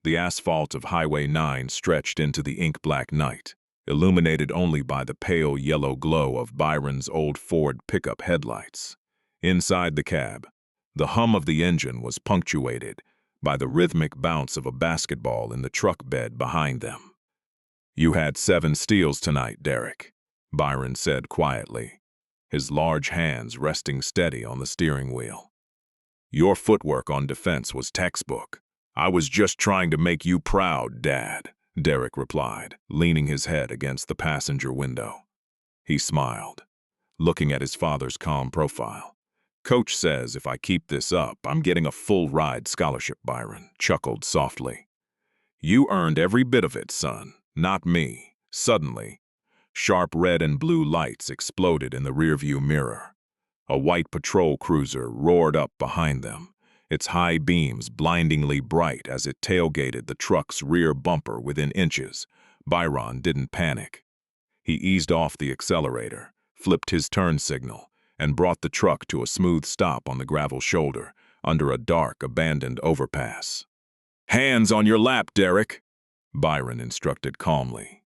The asphalt of Highway 9 stretched into the ink-black night, illuminated only by the pale yellow glow of Byron's old Ford pickup headlights. Inside the cab, the hum of the engine was punctuated by the rhythmic bounce of a basketball in the truck bed behind them. "You had 7 steals tonight, Derrick," Byron said quietly, his large hands resting steady on the steering wheel. "Your footwork on defense was textbook." "I was just trying to make you proud, Dad," Derrick replied, leaning his head against the passenger window. He smiled, looking at his father's calm profile. "Coach says if I keep this up, I'm getting a full-ride scholarship," Byron chuckled softly. "You earned every bit of it, son, not me." Suddenly, sharp red and blue lights exploded in the rearview mirror. A white patrol cruiser roared up behind them, its high beams blindingly bright as it tailgated the truck's rear bumper within inches. Byron didn't panic. He eased off the accelerator, flipped his turn signal, and brought the truck to a smooth stop on the gravel shoulder under a dark, abandoned overpass. "Hands on your lap, Derrick," Byron instructed calmly,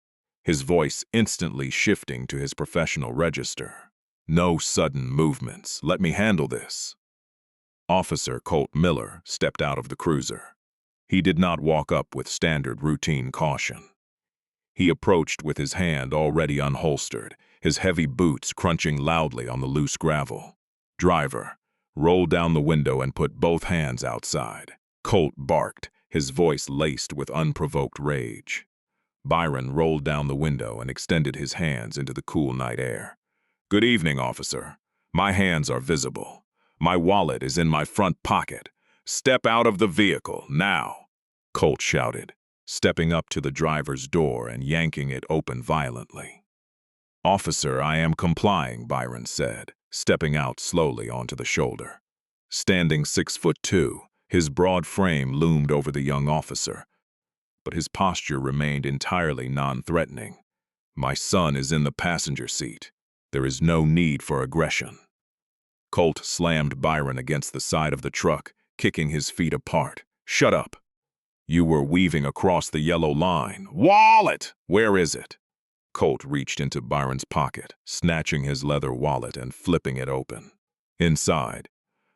his voice instantly shifting to his professional register. "No sudden movements. Let me handle this." Officer Colt Miller stepped out of the cruiser. He did not walk up with standard routine caution. He approached with his hand already unholstered, his heavy boots crunching loudly on the loose gravel. "Driver, roll down the window and put both hands outside." Colt barked, his voice laced with unprovoked rage. Byron rolled down the window and extended his hands into the cool night air. "Good evening, officer. My hands are visible. My wallet is in my front pocket. Step out of the vehicle, now," Colt shouted, stepping up to the driver's door and yanking it open violently. "Officer, I am complying," Byron said, stepping out slowly onto the shoulder. Standing 6'2", his broad frame loomed over the young officer, but his posture remained entirely non-threatening. "My son is in the passenger seat. There is no need for aggression." Colt slammed Byron against the side of the truck, kicking his feet apart. "Shut up. You were weaving across the yellow line." "Wallet! Where is it?" Colt reached into Byron's pocket, snatching his leather wallet and flipping it open. Inside,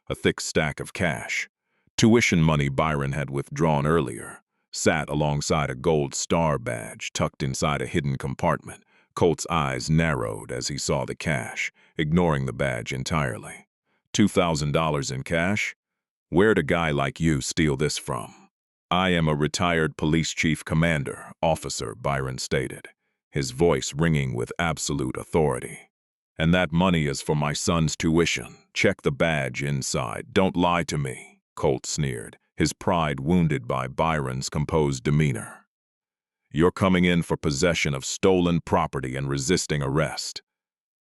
a thick stack of cash, tuition money Byron had withdrawn earlier, sat alongside a gold star badge tucked inside a hidden compartment. Colt's eyes narrowed as he saw the cash, ignoring the badge entirely. $2,000 in cash? Where'd a guy like you steal this from? "I am a retired police chief commander, officer," Byron stated, his voice ringing with absolute authority. "And that money is for my son's tuition. Check the badge inside. Don't lie to me," Colt sneered, his pride wounded by Byron's composed demeanor. "You're coming in for possession of stolen property and resisting arrest."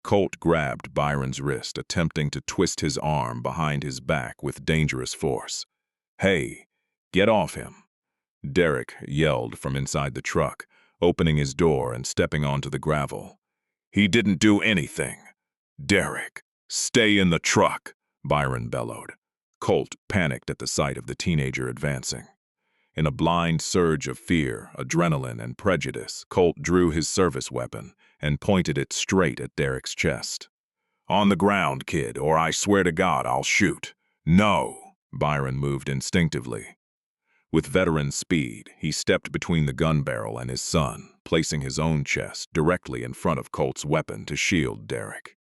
Colt grabbed Byron's wrist, attempting to twist his arm behind his back with dangerous force. "Hey, get off him," Derrick yelled from inside the truck, opening his door and stepping onto the gravel. "He didn't do anything." "Derrick, stay in the truck," Byron bellowed. Colt panicked at the sight of the teenager advancing. In a blind surge of fear, adrenaline, and prejudice, Colt drew his service weapon and pointed it straight at Derrick's chest. "On the ground, kid, or I swear to God I'll shoot." "No," Byron moved instinctively. With veteran speed, he stepped between the gun barrel and his son, placing his own chest directly in front of Colt's weapon to shield Derrick.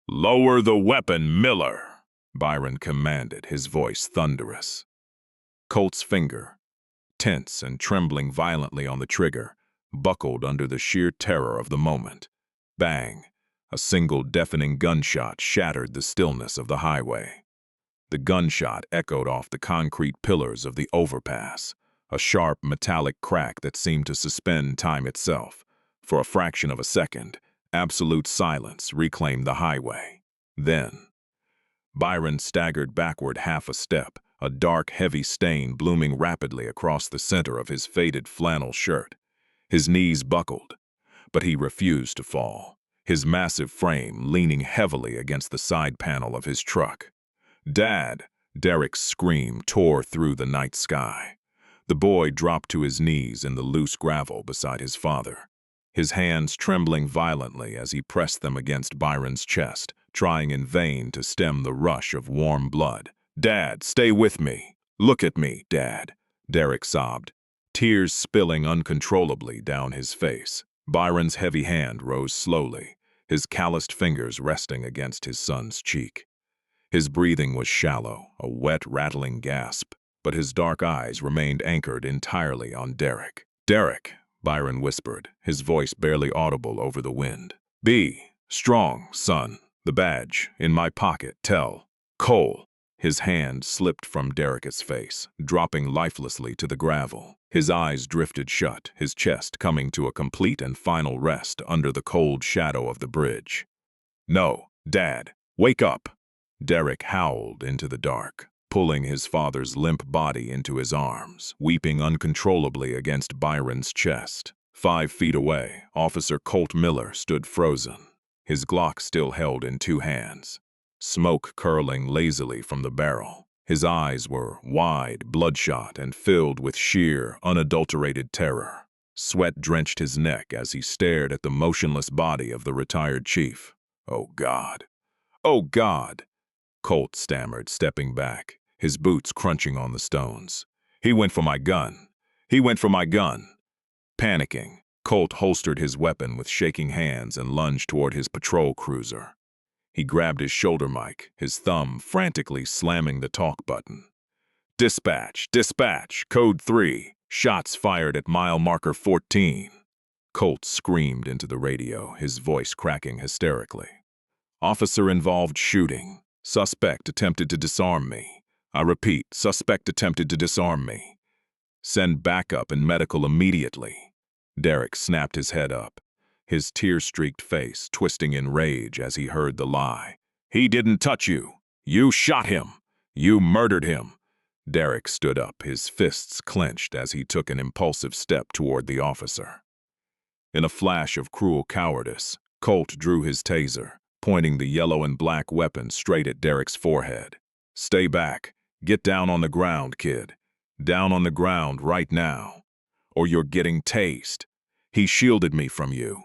"Lower the weapon, Miller," Byron commanded, his voice thunderous. Colt's finger, tense and trembling violently on the trigger, buckled under the sheer terror of the moment. Bang! A single deafening gunshot shattered the stillness of the highway. The gunshot echoed off the concrete pillars of the overpass, a sharp metallic crack that seemed to suspend time itself. For a fraction of a second, absolute silence reclaimed the highway. Then, Byron staggered backward half a step, a dark, heavy stain blooming rapidly across the center of his faded flannel shirt. His knees buckled, but he refused to fall, his massive frame leaning heavily against the side panel of his truck. "Dad!" Derrick's scream tore through the night sky. The boy dropped to his knees in the loose gravel beside his father, his hands trembling violently as he pressed them against Byron's chest, trying in vain to stem the rush of warm blood. "Dad, stay with me. Look at me, Dad," Derrick sobbed, tears spilling uncontrollably down his face. Byron's heavy hand rose slowly, his calloused fingers resting against his son's cheek. His breathing was shallow, a wet, rattling gasp, but his dark eyes remained anchored entirely on Derrick. "Derrick," Byron whispered, his voice barely audible over the wind. "Be strong, son. The badge, in my pocket. Tell Cole." His hand slipped from Derrick's face, dropping lifelessly to the gravel. His eyes drifted shut, his chest coming to a complete and final rest under the cold shadow of the bridge. "No, Dad, wake up!" Derrick howled into the dark, pulling his father's limp body into his arms, weeping uncontrollably against Byron's chest. 5 feet away, Officer Colt Miller stood frozen, his Glock still held in 2 hands, smoke curling lazily from the barrel. His eyes were wide, bloodshot, and filled with sheer, unadulterated terror. Sweat drenched his neck as he stared at the motionless body of the retired chief. "Oh, God! Oh, God!" Colt stammered, stepping back, his boots crunching on the stones. "He went for my gun. He went for my gun." Panicking, Colt holstered his weapon with shaking hands and lunged toward his patrol cruiser. He grabbed his shoulder mic, his thumb frantically slamming the talk button. "Dispatch, dispatch, code 3, shots fired at mile marker 14. Colt screamed into the radio, his voice cracking hysterically. "Officer-involved shooting. Suspect attempted to disarm me. I repeat, suspect attempted to disarm me. Send backup and medical immediately." Derrick snapped his head up, his tear-streaked face twisting in rage as he heard the lie. "He didn't touch you. You shot him. You murdered him." Derrick stood up, his fists clenched as he took an impulsive step toward the officer. In a flash of cruel cowardice, Colt drew his taser, pointing the yellow and black weapon straight at Derrick's forehead. "Stay back. Get down on the ground, kid. Down on the ground right now, or you're getting tased. He shielded me from you."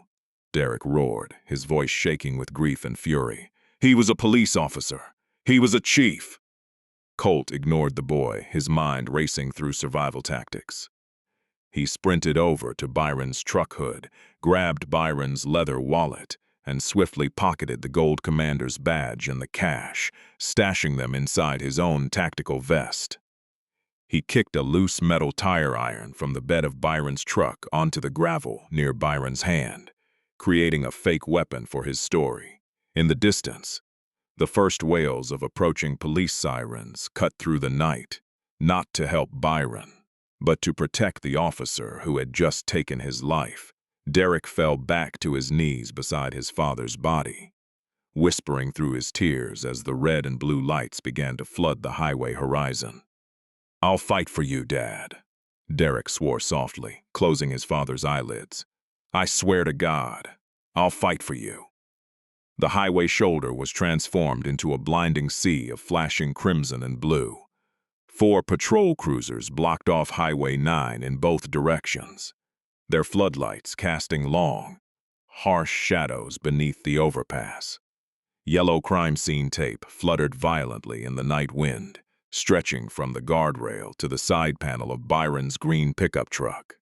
Derrick roared, his voice shaking with grief and fury. "He was a police officer. He was a chief." Colt ignored the boy, his mind racing through survival tactics. He sprinted over to Byron's truck hood, grabbed Byron's leather wallet, and swiftly pocketed the gold commander's badge and the cash, stashing them inside his own tactical vest. He kicked a loose metal tire iron from the bed of Byron's truck onto the gravel near Byron's hand, creating a fake weapon for his story. In the distance, the first wails of approaching police sirens cut through the night, not to help Byron, but to protect the officer who had just taken his life. Derrick fell back to his knees beside his father's body, whispering through his tears as the red and blue lights began to flood the highway horizon. "I'll fight for you, Dad," Derrick swore softly, closing his father's eyelids. "I swear to God, I'll fight for you." The highway shoulder was transformed into a blinding sea of flashing crimson and blue. 4 patrol cruisers blocked off Highway 9 in both directions, their floodlights casting long, harsh shadows beneath the overpass. Yellow crime scene tape fluttered violently in the night wind, stretching from the guardrail to the side panel of Byron's green pickup truck.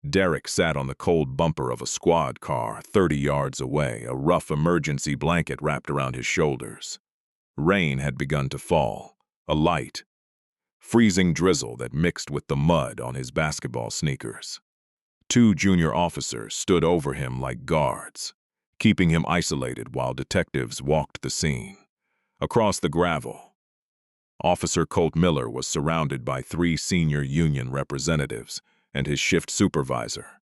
Derrick sat on the cold bumper of a squad car 30 yards away, a rough emergency blanket wrapped around his shoulders. Rain had begun to fall, a light, freezing drizzle that mixed with the mud on his basketball sneakers. 2 junior officers stood over him like guards, keeping him isolated while detectives walked the scene. Across the gravel, Officer Colt Miller was surrounded by 3 senior union representatives and his shift supervisor.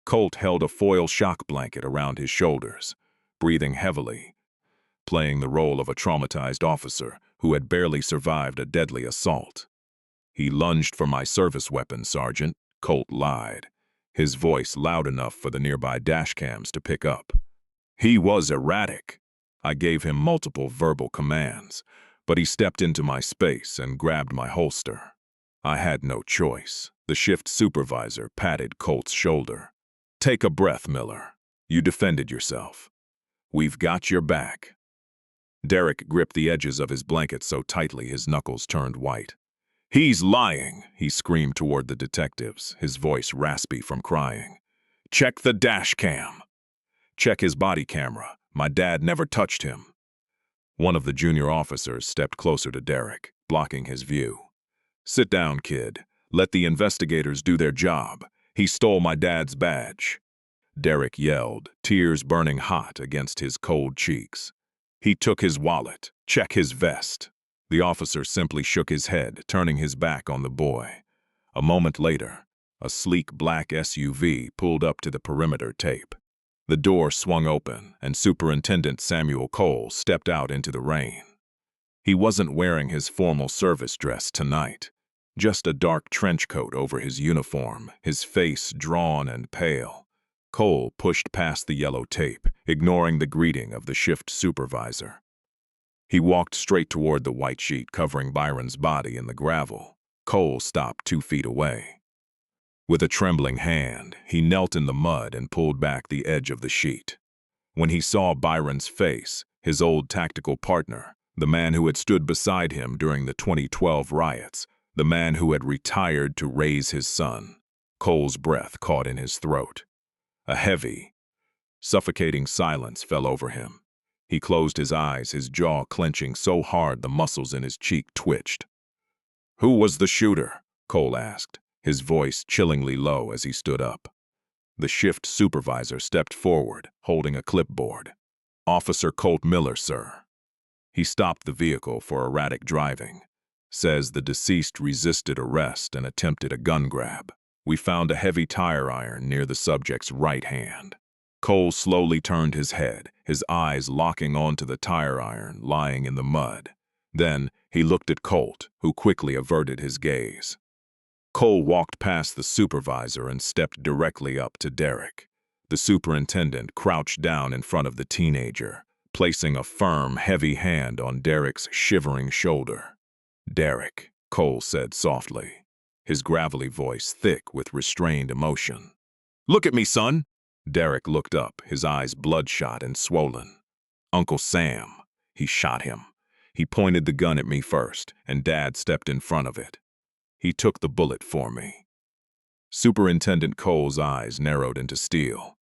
Colt held a foil shock blanket around his shoulders, breathing heavily, playing the role of a traumatized officer who had barely survived a deadly assault. "He lunged for my service weapon, Sergeant," Colt lied, his voice loud enough for the nearby dashcams to pick up. "He was erratic. I gave him multiple verbal commands, but he stepped into my space and grabbed my holster. I had no choice." The shift supervisor patted Colt's shoulder. "Take a breath, Miller. You defended yourself. We've got your back." Derrick gripped the edges of his blanket so tightly his knuckles turned white. "He's lying," he screamed toward the detectives, his voice raspy from crying. "Check the dash cam. Check his body camera. My dad never touched him." One of the junior officers stepped closer to Derrick, blocking his view. "Sit down, kid. Let the investigators do their job. He stole my dad's badge." Derrick yelled, tears burning hot against his cold cheeks. "He took his wallet. Check his vest." The officer simply shook his head, turning his back on the boy. A moment later, a sleek black SUV pulled up to the perimeter tape. The door swung open, and Superintendent Samuel Cole stepped out into the rain. He wasn't wearing his formal service dress tonight, just a dark trench coat over his uniform, his face drawn and pale. Cole pushed past the yellow tape, ignoring the greeting of the shift supervisor. He walked straight toward the white sheet covering Byron's body in the gravel. Cole stopped 2 feet away. With a trembling hand, he knelt in the mud and pulled back the edge of the sheet. When he saw Byron's face, his old tactical partner, the man who had stood beside him during the 2012 riots, the man who had retired to raise his son, Cole's breath caught in his throat. A heavy, suffocating silence fell over him. He closed his eyes, his jaw clenching so hard the muscles in his cheek twitched. "Who was the shooter?" Cole asked, his voice chillingly low as he stood up. The shift supervisor stepped forward, holding a clipboard. "Officer Colt Miller, sir. He stopped the vehicle for erratic driving. Says the deceased resisted arrest and attempted a gun grab. We found a heavy tire iron near the subject's right hand." Cole slowly turned his head, his eyes locking onto the tire iron lying in the mud. Then he looked at Colt, who quickly averted his gaze. Cole walked past the supervisor and stepped directly up to Derrick. The superintendent crouched down in front of the teenager, placing a firm, heavy hand on Derrick's shivering shoulder. "Derrick," Cole said softly, his gravelly voice thick with restrained emotion. "Look at me, son." Derrick looked up, his eyes bloodshot and swollen. "Uncle Sam, he shot him. He pointed the gun at me first, and Dad stepped in front of it. He took the bullet for me." Superintendent Cole's eyes narrowed into steel.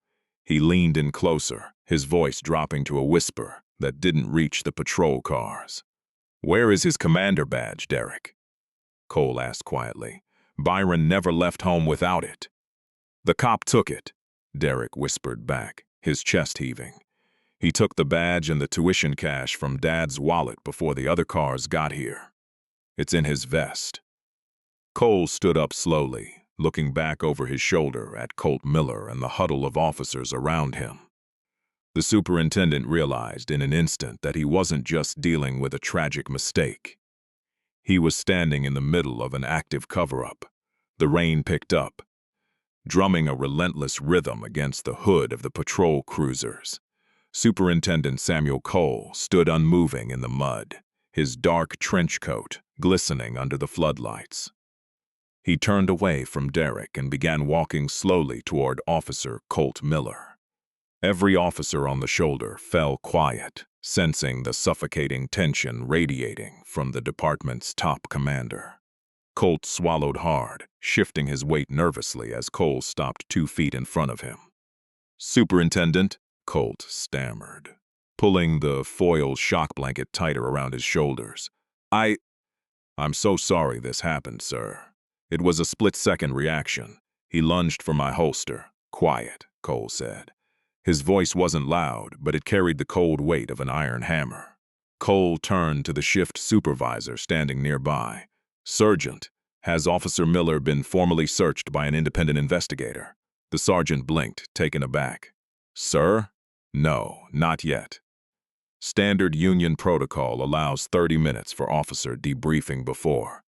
He leaned in closer, his voice dropping to a whisper that didn't reach the patrol cars. "Where is his commander badge, Derrick?" Cole asked quietly. "Byron never left home without it." "The cop took it," Derrick whispered back, his chest heaving. "He took the badge and the tuition cash from Dad's wallet before the other cars got here. It's in his vest." Cole stood up slowly, looking back over his shoulder at Colt Miller and the huddle of officers around him. The superintendent realized in an instant that he wasn't just dealing with a tragic mistake. He was standing in the middle of an active cover-up. The rain picked up, drumming a relentless rhythm against the hood of the patrol cruisers. Superintendent Samuel Cole stood unmoving in the mud, his dark trench coat glistening under the floodlights. He turned away from Derrick and began walking slowly toward Officer Colt Miller. Every officer on the shoulder fell quiet, sensing the suffocating tension radiating from the department's top commander. Colt swallowed hard, shifting his weight nervously as Cole stopped 2 feet in front of him. "Superintendent," Colt stammered, pulling the foil shock blanket tighter around his shoulders. I'm so sorry this happened, sir. It was a split-second reaction." He lunged for my holster. "Quiet," Cole said. His voice wasn't loud, but it carried the cold weight of an iron hammer. Cole turned to the shift supervisor standing nearby. "Sergeant, has Officer Miller been formally searched by an independent investigator?" The sergeant blinked, taken aback. "Sir? No, not yet. Standard union protocol allows 30 minutes for officer debriefing before."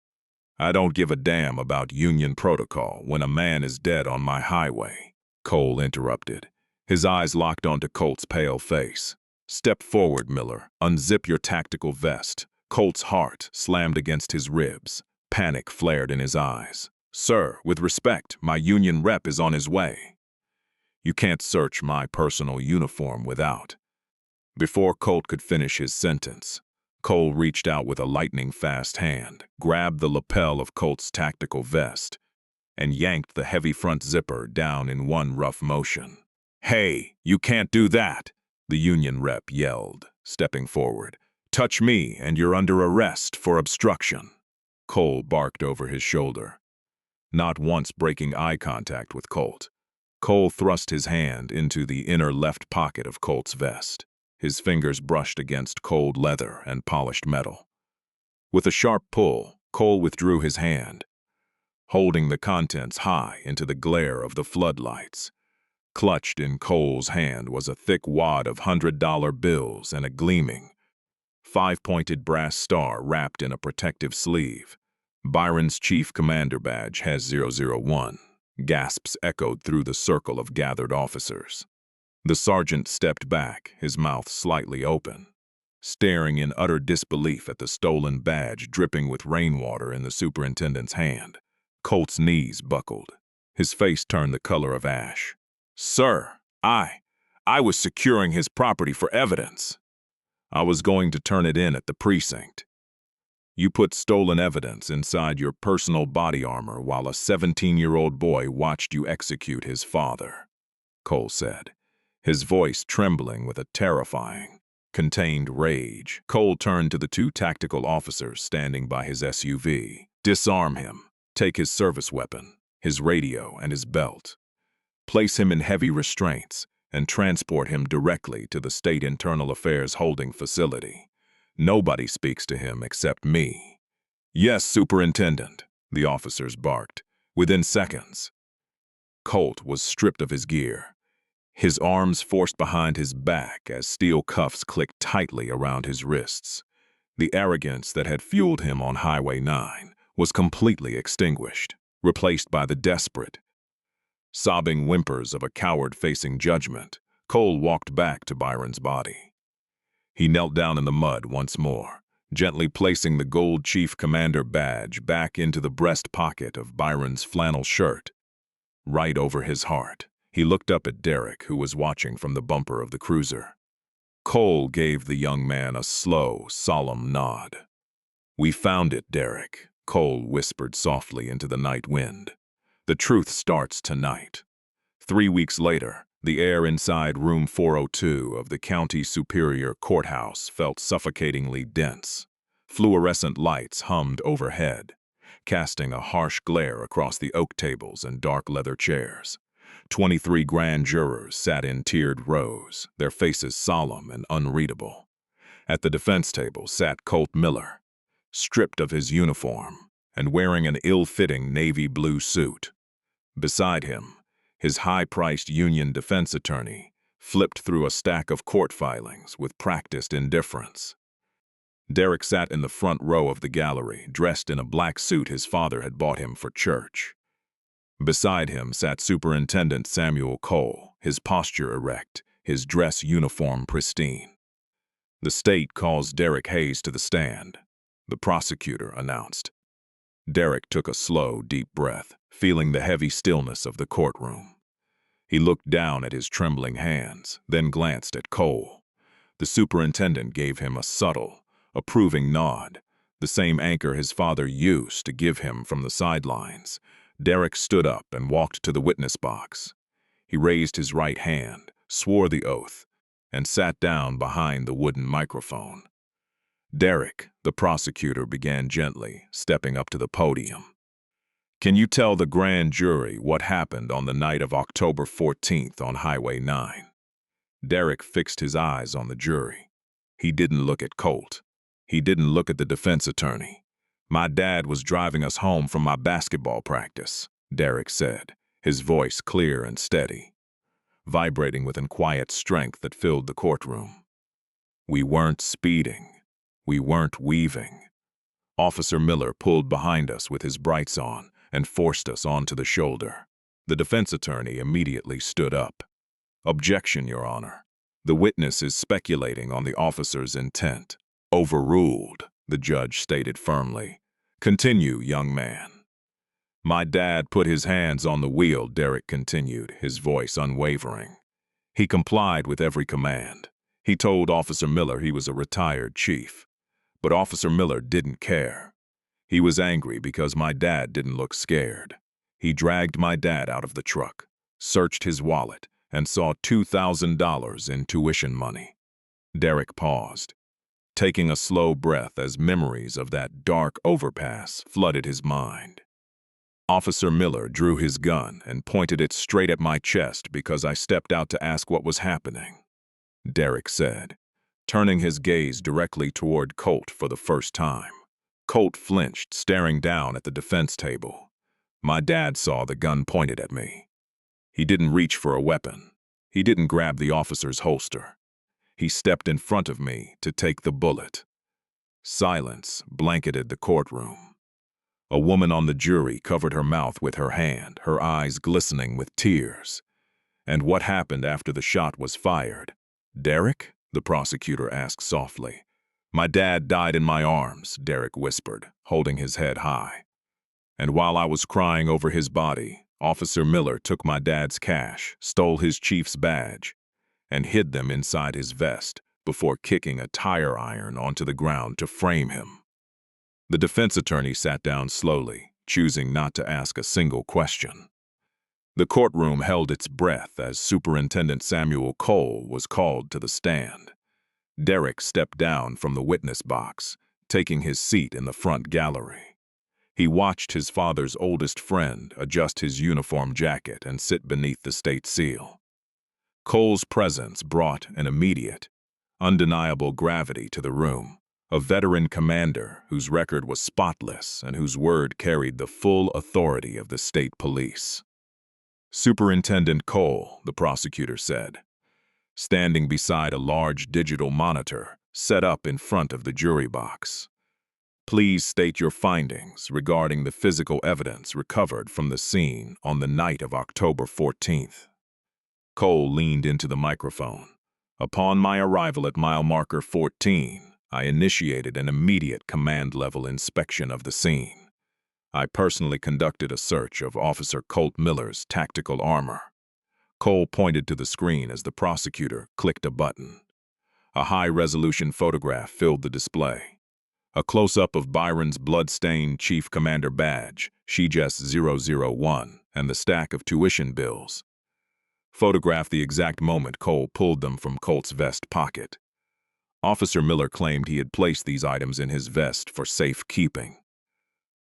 "I don't give a damn about union protocol when a man is dead on my highway," Cole interrupted, his eyes locked onto Colt's pale face. "Step forward, Miller. Unzip your tactical vest." Colt's heart slammed against his ribs. Panic flared in his eyes. "Sir, with respect, my union rep is on his way. You can't search my personal uniform without." Before Colt could finish his sentence, Cole reached out with a lightning-fast hand, grabbed the lapel of Colt's tactical vest, and yanked the heavy front zipper down in one rough motion. "Hey, you can't do that!" the union rep yelled, stepping forward. "Touch me and you're under arrest for obstruction." Cole barked over his shoulder, not once breaking eye contact with Colt. Cole thrust his hand into the inner left pocket of Colt's vest. His fingers brushed against cold leather and polished metal. With a sharp pull, Cole withdrew his hand, holding the contents high into the glare of the floodlights. Clutched in Cole's hand was a thick wad of $100 bills and a gleaming, five-pointed brass star wrapped in a protective sleeve. "Byron's Chief Commander badge has 001. Gasps echoed through the circle of gathered officers. The sergeant stepped back, his mouth slightly open, staring in utter disbelief at the stolen badge dripping with rainwater in the superintendent's hand. Colt's knees buckled. His face turned the color of ash. "Sir, I was securing his property for evidence. I was going to turn it in at the precinct. You put stolen evidence inside your personal body armor while a 17-year-old boy watched you execute his father," Cole said, his voice trembling with a terrifying, contained rage. Cole turned to the two tactical officers standing by his SUV. "Disarm him. Take his service weapon, his radio, and his belt. Place him in heavy restraints and transport him directly to the State Internal Affairs holding facility. Nobody speaks to him except me." "Yes, Superintendent," the officers barked. Within seconds, Colt was stripped of his gear, his arms forced behind his back as steel cuffs clicked tightly around his wrists. The arrogance that had fueled him on Highway 9 was completely extinguished, replaced by the desperate, sobbing whimpers of a coward facing judgment. Cole walked back to Byron's body. He knelt down in the mud once more, gently placing the gold Chief Commander badge back into the breast pocket of Byron's flannel shirt, right over his heart. He looked up at Derrick, who was watching from the bumper of the cruiser. Cole gave the young man a slow, solemn nod. "We found it, Derrick," Cole whispered softly into the night wind. "The truth starts tonight." 3 weeks later, the air inside room 402 of the County Superior Courthouse felt suffocatingly dense. Fluorescent lights hummed overhead, casting a harsh glare across the oak tables and dark leather chairs. 23 grand jurors sat in tiered rows, their faces solemn and unreadable. At the defense table sat Colt Miller, stripped of his uniform and wearing an ill-fitting navy blue suit. Beside him, his high-priced union defense attorney flipped through a stack of court filings with practiced indifference. Derrick sat in the front row of the gallery, dressed in a black suit his father had bought him for church. Beside him sat Superintendent Samuel Cole, his posture erect, his dress uniform pristine. "The state calls Derrick Hayes to the stand," the prosecutor announced. Derrick took a slow, deep breath, feeling the heavy stillness of the courtroom. He looked down at his trembling hands, then glanced at Cole. The superintendent gave him a subtle, approving nod, the same anchor his father used to give him from the sidelines. Derrick stood up and walked to the witness box. He raised his right hand, swore the oath, and sat down behind the wooden microphone. "Derrick," the prosecutor began gently, stepping up to the podium, "can you tell the grand jury what happened on the night of October 14th on Highway 9? Derrick fixed his eyes on the jury. He didn't look at Colt. He didn't look at the defense attorney. "My dad was driving us home from my basketball practice," Derrick said, his voice clear and steady, vibrating with a quiet strength that filled the courtroom. "We weren't speeding. We weren't weaving. Officer Miller pulled behind us with his brights on and forced us onto the shoulder." The defense attorney immediately stood up. "Objection, Your Honor. The witness is speculating on the officer's intent." "Overruled," the judge stated firmly. "Continue, young man." My dad put his hands on the wheel, Derrick continued, his voice unwavering. He complied with every command. He told Officer Miller he was a retired chief. But Officer Miller didn't care. He was angry because my dad didn't look scared. He dragged my dad out of the truck, searched his wallet, and saw $2,000 in tuition money. Derrick paused, taking a slow breath as memories of that dark overpass flooded his mind. Officer Miller drew his gun and pointed it straight at my chest because I stepped out to ask what was happening. Derrick said, turning his gaze directly toward Colt for the first time. Colt flinched, staring down at the defense table. My dad saw the gun pointed at me. He didn't reach for a weapon. He didn't grab the officer's holster. He stepped in front of me to take the bullet. Silence blanketed the courtroom. A woman on the jury covered her mouth with her hand, her eyes glistening with tears. And what happened after the shot was fired? Derrick? The prosecutor asked softly. My dad died in my arms, Derrick whispered, holding his head high. And while I was crying over his body, Officer Miller took my dad's cash, stole his chief's badge, and hid them inside his vest before kicking a tire iron onto the ground to frame him. The defense attorney sat down slowly, choosing not to ask a single question. The courtroom held its breath as Superintendent Samuel Cole was called to the stand. Derrick stepped down from the witness box, taking his seat in the front gallery. He watched his father's oldest friend adjust his uniform jacket and sit beneath the state seal. Cole's presence brought an immediate, undeniable gravity to the room. A veteran commander whose record was spotless and whose word carried the full authority of the state police. Superintendent Cole, the prosecutor said, standing beside a large digital monitor set up in front of the jury box. Please state your findings regarding the physical evidence recovered from the scene on the night of October 14th. Cole leaned into the microphone. Upon my arrival at mile marker 14, I initiated an immediate command-level inspection of the scene. I personally conducted a search of Officer Colt Miller's tactical armor. Cole pointed to the screen as the prosecutor clicked a button. A high-resolution photograph filled the display. A close-up of Byron's blood-stained Chief Commander badge, SHJS-001, and the stack of tuition bills. Photographed the exact moment Cole pulled them from Colt's vest pocket. Officer Miller claimed he had placed these items in his vest for safekeeping.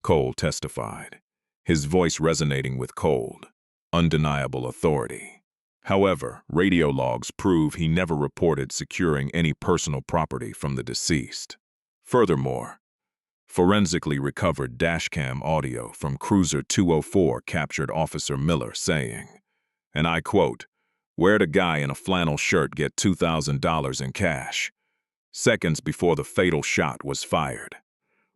Cole testified, his voice resonating with cold, undeniable authority. However, radio logs prove he never reported securing any personal property from the deceased. Furthermore, forensically recovered dashcam audio from Cruiser 204 captured Officer Miller saying, and I quote, "Where'd a guy in a flannel shirt get $2,000 in cash?" Seconds before the fatal shot was fired.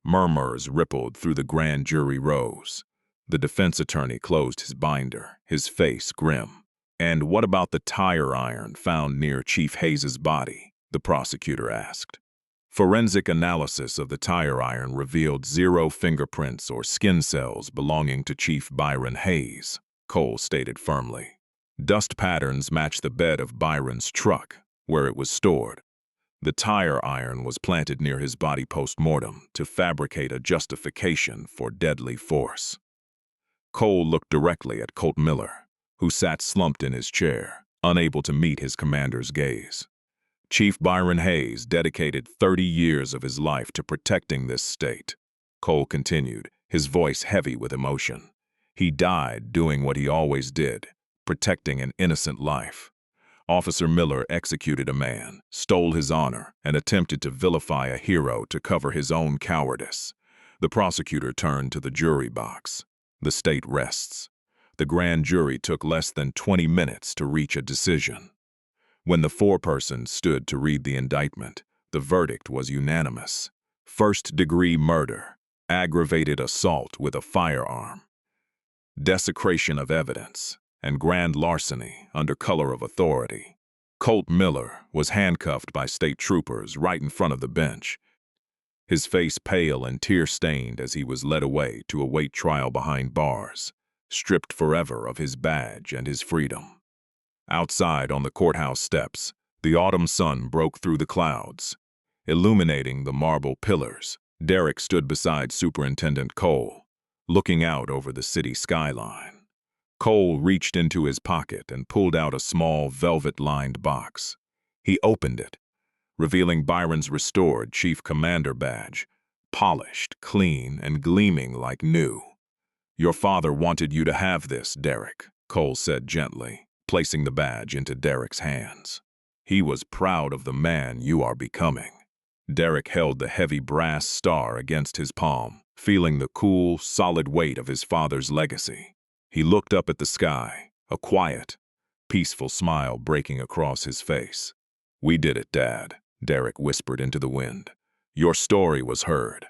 Murmurs rippled through the grand jury rows. The defense attorney closed his binder, his face grim. And what about the tire iron found near Chief Hayes's body? The prosecutor asked. Forensic analysis of the tire iron revealed 0 fingerprints or skin cells belonging to Chief Byron Hayes, Cole stated firmly. Dust patterns match the bed of Byron's truck, where it was stored. The tire iron was planted near his body post-mortem to fabricate a justification for deadly force. Cole looked directly at Colt Miller, who sat slumped in his chair, unable to meet his commander's gaze. Chief Byron Hayes dedicated 30 years of his life to protecting this state. Cole continued, his voice heavy with emotion. He died doing what he always did, protecting an innocent life. Officer Miller executed a man, stole his honor, and attempted to vilify a hero to cover his own cowardice. The prosecutor turned to the jury box. The state rests. The grand jury took less than 20 minutes to reach a decision. When the forepersons stood to read the indictment, the verdict was unanimous. First-degree murder, aggravated assault with a firearm, desecration of evidence, and grand larceny under color of authority. Colt Miller was handcuffed by state troopers right in front of the bench. his face pale and tear-stained as he was led away to await trial behind bars, stripped forever of his badge and his freedom. Outside on the courthouse steps, the autumn sun broke through the clouds, illuminating the marble pillars. Derrick stood beside Superintendent Cole, looking out over the city skyline. Cole reached into his pocket and pulled out a small velvet-lined box. He opened it, revealing Byron's restored Chief Commander badge, polished, clean, and gleaming like new. "Your father wanted you to have this, Derrick," Cole said gently, placing the badge into Derrick's hands. "He was proud of the man you are becoming." Derrick held the heavy brass star against his palm, feeling the cool, solid weight of his father's legacy. He looked up at the sky, a quiet, peaceful smile breaking across his face. "We did it, Dad," Derrick whispered into the wind. "Your story was heard.